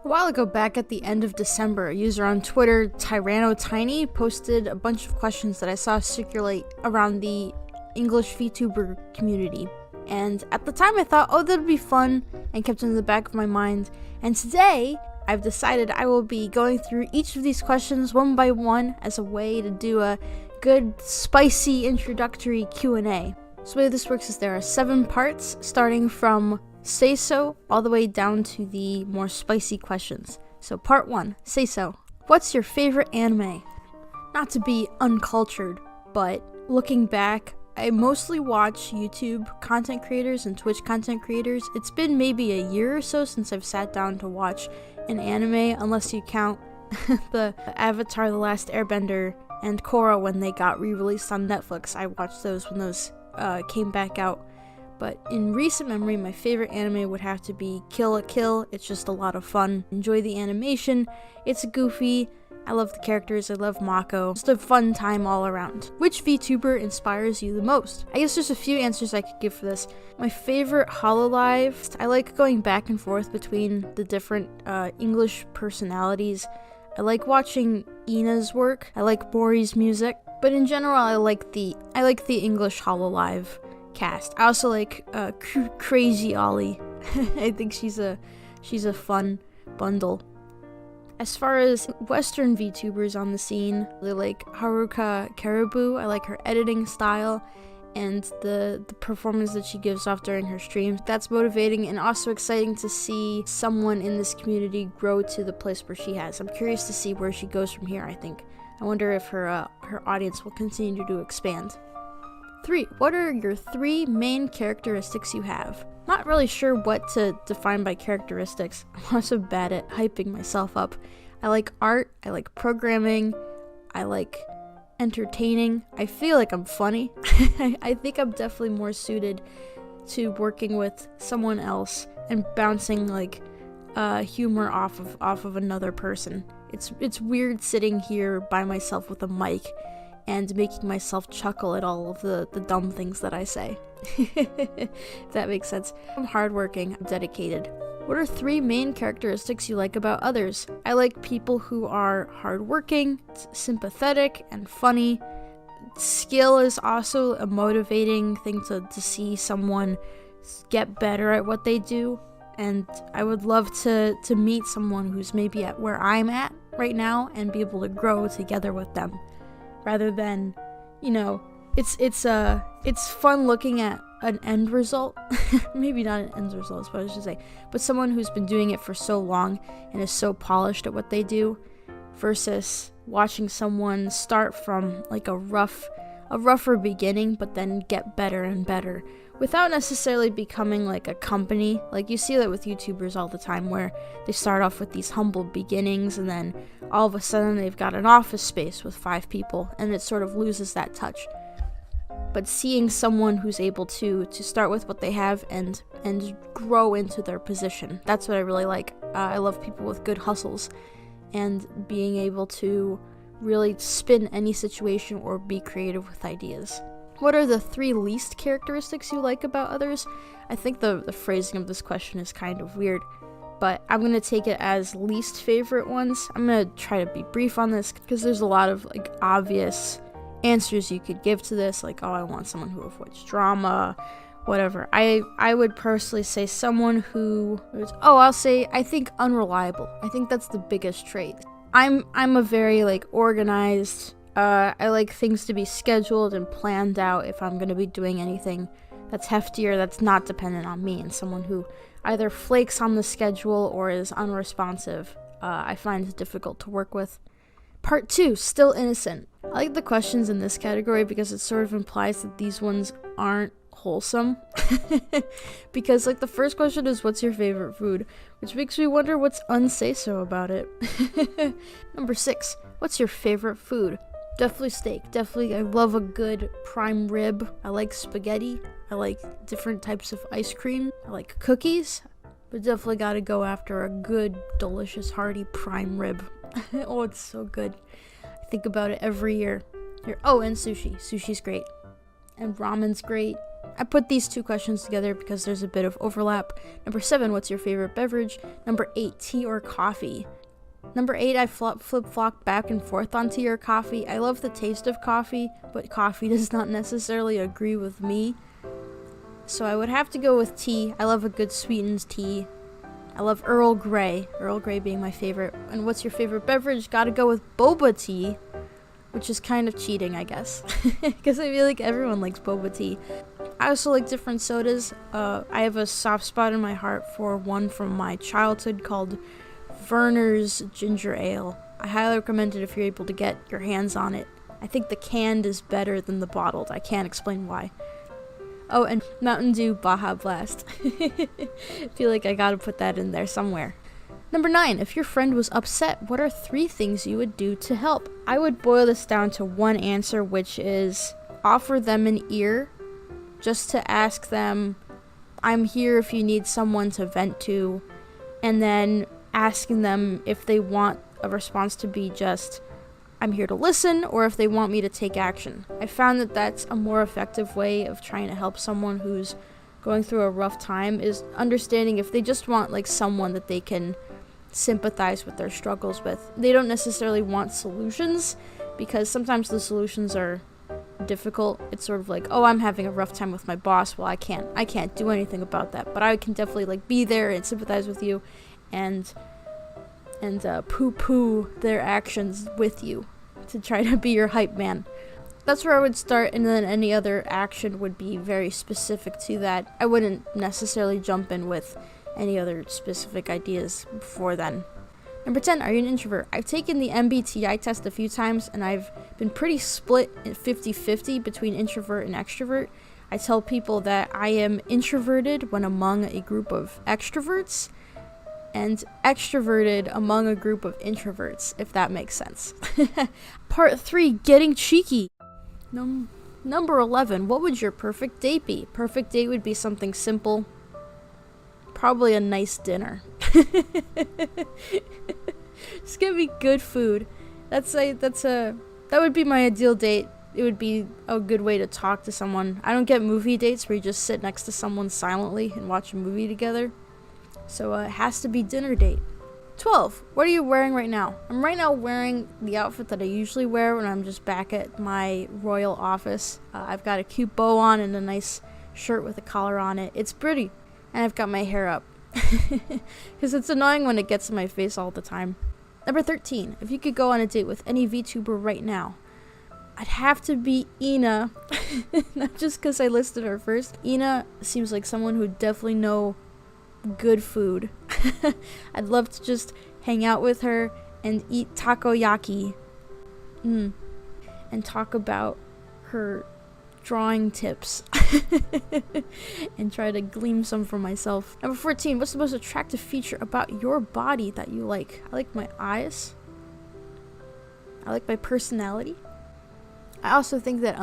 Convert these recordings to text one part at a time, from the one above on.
A while ago, back at the end of December, a user on Twitter, TyranoTiny, posted a bunch of questions that I saw circulate around the English VTuber community. And at the time I thought, oh, that'd be fun, and kept it in the back of my mind. And today, I've decided I will be going through each of these questions one by one as a way to do a good, spicy introductory Q&A. So the way this works is there are 7 parts, starting from Say So all the way down to the more spicy questions. So part 1, Say So. What's your favorite anime? Not to be uncultured, but looking back, I mostly watch YouTube content creators and Twitch content creators. It's been maybe a year or so since I've sat down to watch an anime, unless you count the Avatar: The Last Airbender and Korra when they got re-released on Netflix. I watched those when those came back out. But in recent memory, my favorite anime would have to be Kill la Kill. It's just a lot of fun. Enjoy the animation. It's goofy. I love the characters. I love Mako. Just a fun time all around. Which VTuber inspires you the most? I guess there's a few answers I could give for this. My favorite Hololive. I like going back and forth between the different English personalities. I like watching Ina's work. I like Mori's music. But in general, I like the English Hololive cast. I also like Crazy Ollie. I think she's a fun bundle. As far as Western VTubers on the scene, I like Haruka Caribou. I like her editing style and the performance that she gives off during her streams. That's motivating and also exciting to see someone in this community grow to the place where she has. I'm curious to see where she goes from here, I think. I wonder if her audience will continue to expand. 3. What are your 3 main characteristics you have? Not really sure what to define by characteristics. I'm also bad at hyping myself up. I like art, I like programming, I like entertaining. I feel like I'm funny. I think I'm definitely more suited to working with someone else and bouncing like humor off of another person. It's weird sitting here by myself with a mic and making myself chuckle at all of the dumb things that I say. If that makes sense. I'm hardworking, I'm dedicated. What are 3 main characteristics you like about others? I like people who are hardworking, sympathetic, and funny. Skill is also a motivating thing to see someone get better at what they do. And I would love to meet someone who's maybe at where I'm at right now and be able to grow together with them. Rather than, it's fun looking at an end result. Maybe not an end result is what I should say, but someone who's been doing it for so long and is so polished at what they do, versus watching someone start from like a rougher beginning, but then get better and better without necessarily becoming like a company. Like you see that with YouTubers all the time, where they start off with these humble beginnings and then all of a sudden they've got an office space with 5 people and it sort of loses that touch. But seeing someone who's able to start with what they have and grow into their position, that's what I really like. I love people with good hustles and being able to really spin any situation or be creative with ideas. What are the 3 least characteristics you like about others? I think the phrasing of this question is kind of weird, but I'm going to take it as least favorite ones. I'm going to try to be brief on this because there's a lot of like obvious answers you could give to this, like, oh, I want someone who avoids drama, whatever. I would personally say someone who is, I'll say, I think unreliable. I think that's the biggest trait. I'm a very like organized, I like things to be scheduled and planned out if I'm going to be doing anything that's heftier, that's not dependent on me, and someone who either flakes on the schedule or is unresponsive, I find it difficult to work with. Part 2, still innocent. I like the questions in this category because it sort of implies that these ones aren't wholesome. Because like the first question is, what's your favorite food? Which makes me wonder what's unsay-so about it. Number 6, what's your favorite food? Definitely steak. Definitely, I love a good prime rib. I like spaghetti. I like different types of ice cream. I like cookies. But definitely gotta go after a good, delicious, hearty prime rib. Oh, it's so good. I think about it every year. And sushi. Sushi's great. And ramen's great. I put these two questions together because there's a bit of overlap. Number 7, what's your favorite beverage? Number 8, tea or coffee? Number 8, I flip-flop back and forth on tea or coffee. I love the taste of coffee, but coffee does not necessarily agree with me. So I would have to go with tea. I love a good sweetened tea. I love Earl Grey being my favorite. And what's your favorite beverage? Gotta go with boba tea, which is kind of cheating, I guess, because I feel like everyone likes boba tea. I also like different sodas. I have a soft spot in my heart for one from my childhood called Verner's Ginger Ale. I highly recommend it if you're able to get your hands on it. I think the canned is better than the bottled. I can't explain why. Oh, and Mountain Dew Baja Blast. I feel like I gotta put that in there somewhere. Number 9, if your friend was upset, what are 3 things you would do to help? I would boil this down to one answer, which is offer them an ear, just to ask them, I'm here if you need someone to vent to, and then asking them if they want a response to be just, I'm here to listen, or if they want me to take action. I found that that's a more effective way of trying to help someone who's going through a rough time, is understanding if they just want like someone that they can sympathize with their struggles with. They don't necessarily want solutions, because sometimes the solutions are difficult. It's sort of like, oh, I'm having a rough time with my boss. Well, I can't do anything about that, but I can definitely like be there and sympathize with you and poo-poo their actions with you to try to be your hype man. That's where I would start, and then any other action would be very specific to that. I wouldn't necessarily jump in with any other specific ideas before then. Number 10, are you an introvert? I've taken the MBTI test a few times, and I've been pretty split at 50-50 between introvert and extrovert. I tell people that I am introverted when among a group of extroverts, and extroverted among a group of introverts, if that makes sense. Part 3, getting cheeky. Number 11, what would your perfect date be? Perfect date would be something simple. Probably a nice dinner. Just give me good food. That would be my ideal date. It would be a good way to talk to someone. I don't get movie dates where you just sit next to someone silently and watch a movie together. So it has to be dinner date. 12. What are you wearing right now? I'm right now wearing the outfit that I usually wear when I'm just back at my royal office. I've got a cute bow on and a nice shirt with a collar on it. It's pretty. And I've got my hair up. Because it's annoying when it gets in my face all the time. Number 13. If you could go on a date with any VTuber right now, I'd have to be Ina. Not just because I listed her first. Ina seems like someone who'd definitely know good food. I'd love to just hang out with her and eat takoyaki. And talk about her drawing tips. And try to glean some for myself. Number 14, what's the most attractive feature about your body that you like? I like my eyes. I like my personality. I also think that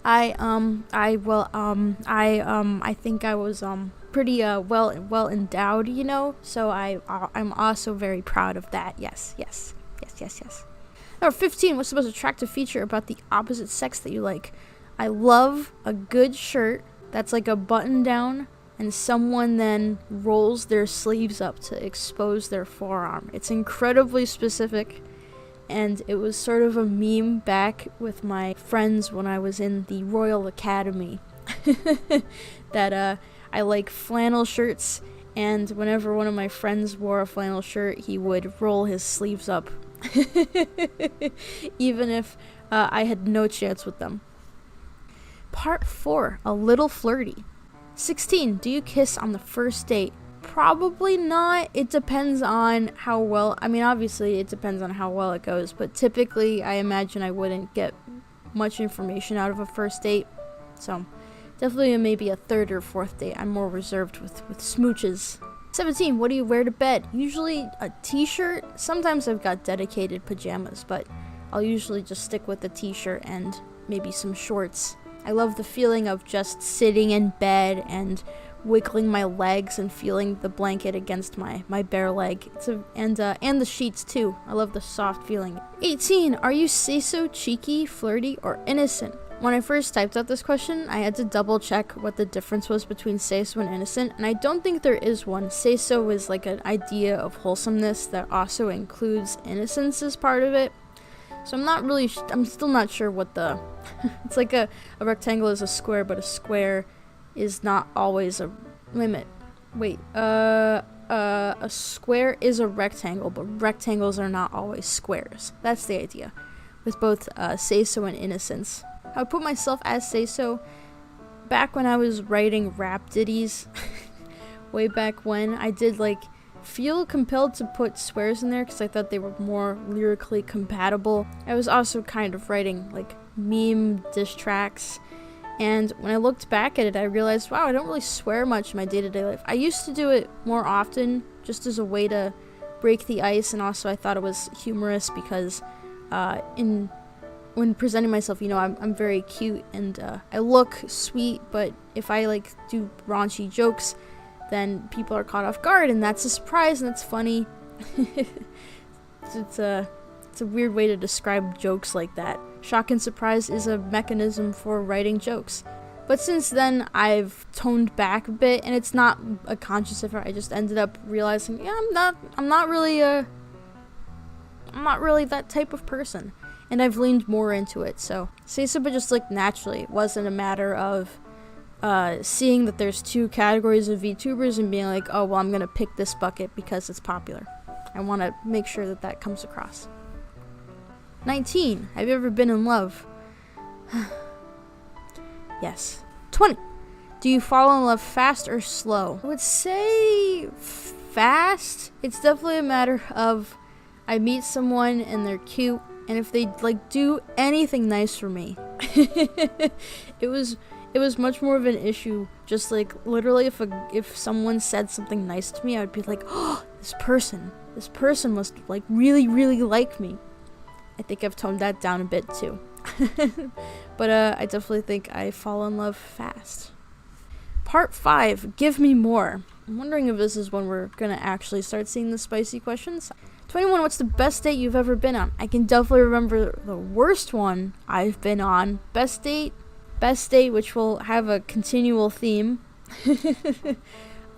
I think I was pretty well endowed, you know, so I'm also very proud of that. Yes. Number 15, what's the most attractive feature about the opposite sex that you like? I love a good shirt that's like a button down and someone then rolls their sleeves up to expose their forearm. It's incredibly specific, and it was sort of a meme back with my friends when I was in the Royal Academy. That I like flannel shirts, and whenever one of my friends wore a flannel shirt, he would roll his sleeves up. Even if I had no chance with them. Part 4, a little flirty. 16, do you kiss on the first date? Probably not. It depends on how well, obviously it depends on how well it goes, but typically I imagine I wouldn't get much information out of a first date. So definitely maybe a third or fourth date. I'm more reserved with smooches. 17, what do you wear to bed? Usually a t-shirt. Sometimes I've got dedicated pajamas, but I'll usually just stick with the t-shirt and maybe some shorts. I love the feeling of just sitting in bed and wiggling my legs and feeling the blanket against my bare leg. And the sheets too. I love the soft feeling. 18, are you say-so, cheeky, flirty, or innocent? When I first typed out this question, I had to double check what the difference was between say-so and innocent, and I don't think there is one. Say-so is like an idea of wholesomeness that also includes innocence as part of it. So I'm still not sure what the, it's like a rectangle is a square, but a square is not always a limit. Wait, a square is a rectangle, but rectangles are not always squares. That's the idea with both say-so and innocence. I would put myself as say-so back when I was writing rap ditties. Way back when, I did like feel compelled to put swears in there because I thought they were more lyrically compatible. I was also kind of writing like meme diss tracks, and when I looked back at it, I realized, wow, I don't really swear much in my day-to-day life. I used to do it more often just as a way to break the ice, and also I thought it was humorous because when presenting myself, you know, I'm very cute and I look sweet, but if I like do raunchy jokes, then people are caught off guard, and that's a surprise, and that's funny. It's a weird way to describe jokes like that. Shock and surprise is a mechanism for writing jokes. But since then, I've toned back a bit, and it's not a conscious effort. I just ended up realizing, yeah, I'm not really that type of person. And I've leaned more into it, so say-so, but just like naturally. It wasn't a matter of seeing that there's two categories of VTubers and being like, oh, well, I'm gonna pick this bucket because it's popular. I want to make sure that that comes across. 19. Have you ever been in love? Yes. 20. Do you fall in love fast or slow? I would say fast. It's definitely a matter of I meet someone and they're cute, and if they like do anything nice for me, it was much more of an issue. Just like literally, if someone said something nice to me, I would be like, oh, this person must like really like me. I think I've toned that down a bit too. But I definitely think I fall in love fast. Part 5, give me more. I'm wondering if this is when we're gonna actually start seeing the spicy questions. 21, what's the best date you've ever been on? I can definitely remember the worst one I've been on. Best date, which will have a continual theme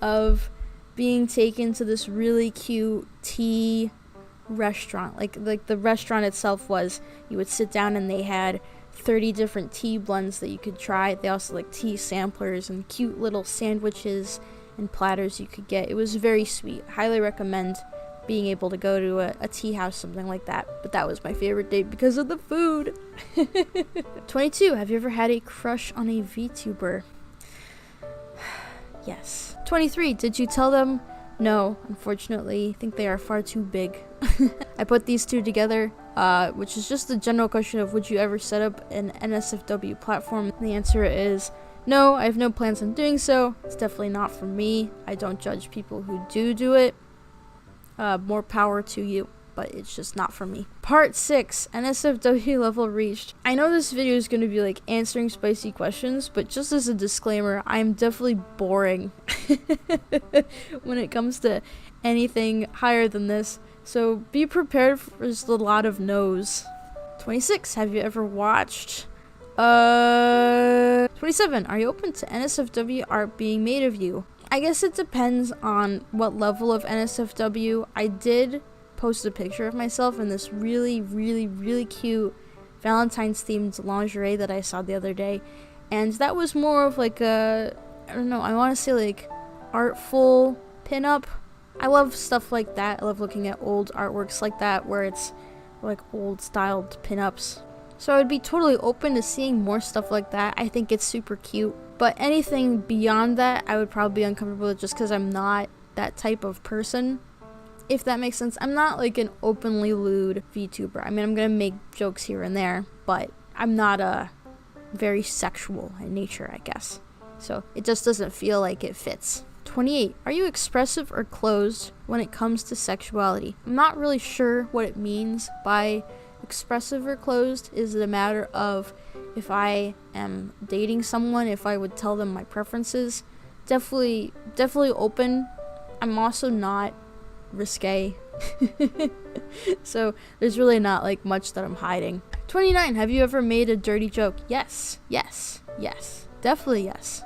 of being taken to this really cute tea restaurant. Like the restaurant itself was, you would sit down and they had 30 different tea blends that you could try. They also like tea samplers and cute little sandwiches and platters you could get. It was very sweet. Highly recommend being able to go to a tea house, something like that. But that was my favorite date because of the food. 22, have you ever had a crush on a VTuber? Yes. 23, did you tell them? No, unfortunately. I think they are far too big. I put these two together, which is just the general question of would you ever set up an NSFW platform? And the answer is no, I have no plans on doing so. It's definitely not for me. I don't judge people who do it. More power to you, but it's just not for me. Part 6, NSFW level reached. I know this video is going to be like answering spicy questions, but just as a disclaimer, I'm definitely boring when it comes to anything higher than this. So be prepared for just a lot of no's. 26, have you ever watched? 27, are you open to NSFW art being made of you? I guess it depends on what level of NSFW. I did post a picture of myself in this really cute Valentine's themed lingerie that I saw the other day, and that was more of like a, I don't know, I want to say like artful pinup. I love stuff like that. I love looking at old artworks like that where it's like old styled pinups. So I would be totally open to seeing more stuff like that. I think it's super cute. But anything beyond that, I would probably be uncomfortable with just because I'm not that type of person. If that makes sense. I'm not like an openly lewd VTuber. I mean, I'm going to make jokes here and there, but I'm not very sexual in nature, I guess. So it just doesn't feel like it fits. 28. Are you expressive or closed when it comes to sexuality? I'm not really sure what it means by expressive or closed. Is it a matter of if I am dating someone, if I would tell them my preferences? Definitely open. I'm also not risque So there's really not like much that I'm hiding. 29. Have you ever made a dirty joke? Yes. Yes. Yes. Definitely yes.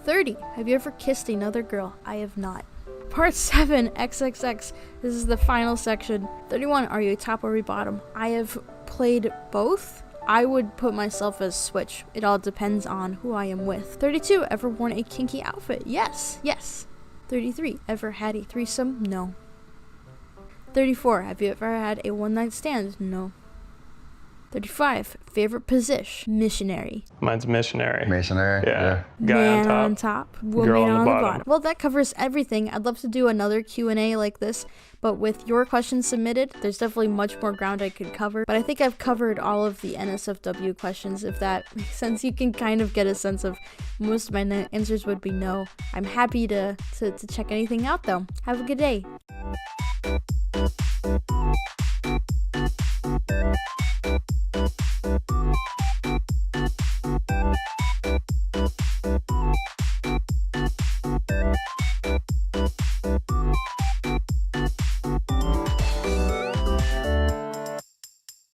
30. Have you ever kissed another girl? I have not. Part 7, XXX. This is the final section. 31. Are you a top or a bottom? I have played both. I would put myself as switch. It all depends on who I am with. 32. Ever worn a kinky outfit? Yes. Yes. 33. Ever had a threesome? No. 34. Have you ever had a one-night stand? No. 35. Favorite position? Missionary. Mine's missionary. Missionary. Yeah. Guy Man on top. woman Girl on the bottom. Well, that covers everything. I'd love to do another Q&A like this, but with your questions submitted, there's definitely much more ground I could cover. But I think I've covered all of the NSFW questions, if that makes sense. You can kind of get a sense of most of my answers would be no. I'm happy to check anything out, though. Have a good day.